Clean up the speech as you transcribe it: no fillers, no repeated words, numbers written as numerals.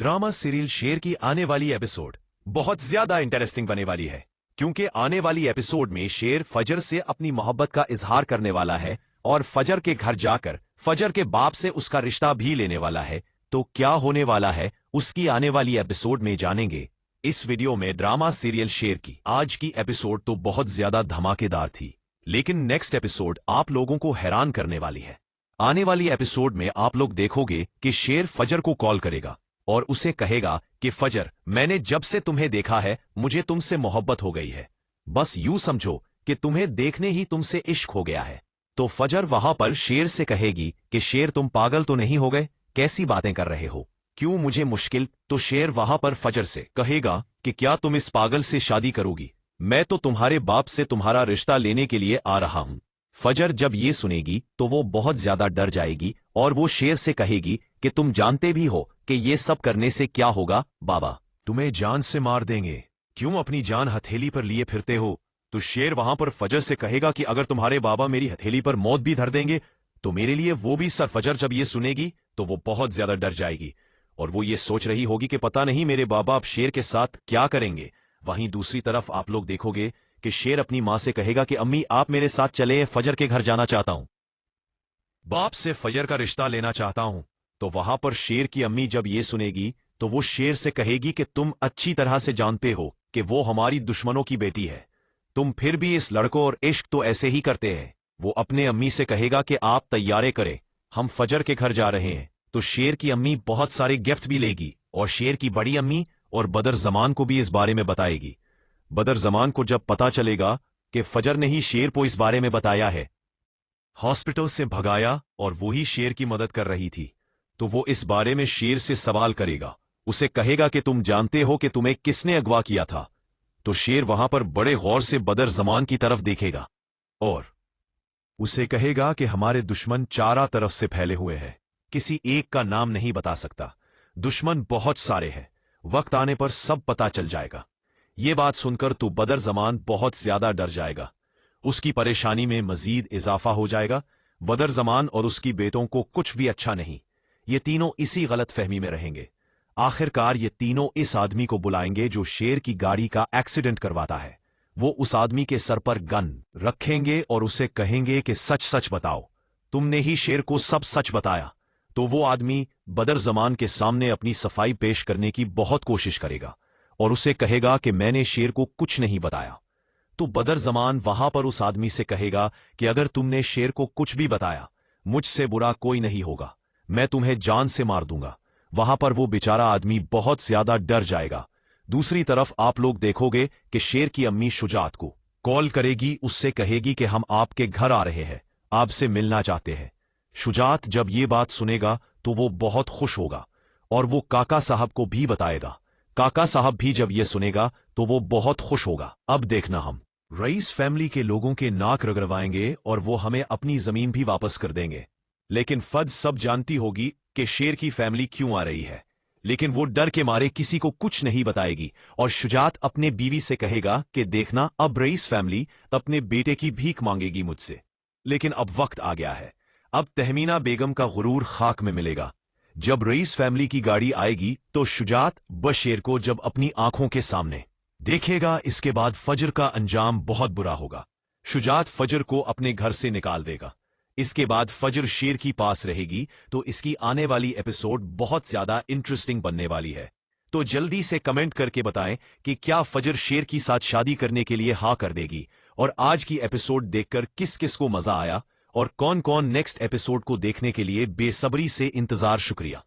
Drama serial शेर की आने वाली एपिसोड बहुत ज्यादा इंटरेस्टिंग बनने वाली है, क्योंकि आने वाली एपिसोड में शेर फजर से अपनी मोहब्बत का इजहार करने वाला है और फजर के घर जाकर फजर के बाप से उसका रिश्ता भी लेने वाला है। तो क्या होने वाला है उसकी आने वाली एपिसोड में जानेंगे इस वीडियो में। ड्रामा सीरियल शेर की आज की एपिसोड तो बहुत ज्यादा धमाकेदार थी, लेकिन नेक्स्ट एपिसोड आप लोगों को हैरान करने वाली है। आने वाली एपिसोड में आप लोग देखोगे कि शेर फजर को कॉल करेगा और उसे कहेगा कि फजर, मैंने जब से तुम्हें देखा है मुझे तुमसे मोहब्बत हो गई है, बस यूं समझो कि तुम्हें देखने ही तुमसे इश्क हो गया है। तो फजर वहां पर शेर से कहेगी कि शेर, तुम पागल तो नहीं हो गए, कैसी बातें कर रहे हो, क्यों मुझे मुश्किल। तो शेर वहां पर फजर से कहेगा कि क्या तुम इस पागल से शादी करोगी, मैं तो तुम्हारे बाप से तुम्हारा रिश्ता लेने के लिए आ रहा हूं। फजर जब ये सुनेगी तो वो बहुत ज्यादा डर जाएगी और वो शेर से कहेगी कि तुम जानते भी हो कि ये सब करने से क्या होगा, बाबा तुम्हें जान से मार देंगे, क्यों अपनी जान हथेली पर लिए फिरते हो। तो शेर वहां पर फजर से कहेगा कि अगर तुम्हारे बाबा मेरी हथेली पर मौत भी धर देंगे तो मेरे लिए वो भी सर। फजर जब ये सुनेगी तो वो बहुत ज्यादा डर जाएगी और वो ये सोच रही होगी कि पता नहीं मेरे बाबा अब शेर के साथ क्या करेंगे। वहीं दूसरी तरफ आप लोग देखोगे कि शेर अपनी मां से कहेगा कि अम्मी आप मेरे साथ चले, फजर के घर जाना चाहता हूं, बाप से फजर का रिश्ता लेना चाहता हूं। तो वहां पर शेर की अम्मी जब ये सुनेगी तो वो शेर से कहेगी कि तुम अच्छी तरह से जानते हो कि वो हमारी दुश्मनों की बेटी है, तुम फिर भी इस लड़कों और इश्क तो ऐसे ही करते हैं। वो अपने अम्मी से कहेगा कि आप तैयारी करें, हम फजर के घर जा रहे हैं। तो शेर की अम्मी बहुत सारे गिफ्ट भी लेगी और शेर की बड़ी अम्मी और बदर जमान को भी इस बारे में बताएगी। बदर जमान को जब पता चलेगा कि फजर ने ही शेर को इस बारे में बताया है, हॉस्पिटल से भगाया और वही शेर की मदद कर रही थी, तो वो इस बारे में शेर से सवाल करेगा। उसे कहेगा कि तुम जानते हो कि तुम्हें किसने अगवा किया था। तो शेर वहां पर बड़े गौर से बदर जमान की तरफ देखेगा और उसे कहेगा कि हमारे दुश्मन चारों तरफ से फैले हुए हैं, किसी एक का नाम नहीं बता सकता, दुश्मन बहुत सारे हैं, वक्त आने पर सब पता चल जाएगा। ये बात सुनकर तो बदर जमान बहुत ज्यादा डर जाएगा, उसकी परेशानी में मजीद इजाफा हो जाएगा। बदर जमान और उसकी बेटों को कुछ भी अच्छा नहीं, ये तीनों इसी गलत फहमी में रहेंगे। आखिरकार ये तीनों इस आदमी को बुलाएंगे जो शेर की गाड़ी का एक्सीडेंट करवाता है। वो उस आदमी के सर पर गन रखेंगे और उसे कहेंगे कि सच सच बताओ, तुमने ही शेर को सब सच बताया। तो वो आदमी बदर जमान के सामने अपनी सफाई पेश करने की बहुत कोशिश करेगा और उसे कहेगा कि मैंने शेर को कुछ नहीं बताया। तो बदर जमान वहां पर उस आदमी से कहेगा कि अगर तुमने शेर को कुछ भी बताया, मुझसे बुरा कोई नहीं होगा, मैं तुम्हें जान से मार दूंगा। वहां पर वो बेचारा आदमी बहुत ज्यादा डर जाएगा। दूसरी तरफ आप लोग देखोगे कि शेर की अम्मी शुजात को कॉल करेगी, उससे कहेगी कि हम आपके घर आ रहे हैं, आपसे मिलना चाहते हैं। शुजात जब ये बात सुनेगा तो वो बहुत खुश होगा और वो काका साहब को भी बताएगा। काका साहब भी जब ये सुनेगा तो वो बहुत खुश होगा। अब देखना, हम रईस फैमिली के लोगों के नाक रगड़वाएंगे और वो हमें अपनी जमीन भी वापस कर देंगे। लेकिन फज सब जानती होगी कि शेर की फैमिली क्यों आ रही है, लेकिन वो डर के मारे किसी को कुछ नहीं बताएगी और शुजात अपने बीवी से कहेगा कि देखना, अब रईस फैमिली अपने बेटे की भीख मांगेगी मुझसे। लेकिन अब वक्त आ गया है, अब तहमीना बेगम का गुरूर खाक में मिलेगा। जब रईस फैमिली की गाड़ी आएगी तो शुजात बशेर को जब अपनी आंखों के सामने देखेगा, इसके बाद फजर का अंजाम बहुत बुरा होगा। शुजात फजर को अपने घर से निकाल देगा। इसके बाद फजर शेर की पास रहेगी। तो इसकी आने वाली एपिसोड बहुत ज्यादा इंटरेस्टिंग बनने वाली है। तो जल्दी से कमेंट करके बताएं कि क्या फजर शेर की साथ शादी करने के लिए हाँ कर देगी, और आज की एपिसोड देखकर किस किस को मजा आया और कौन कौन नेक्स्ट एपिसोड को देखने के लिए बेसब्री से इंतजार। शुक्रिया।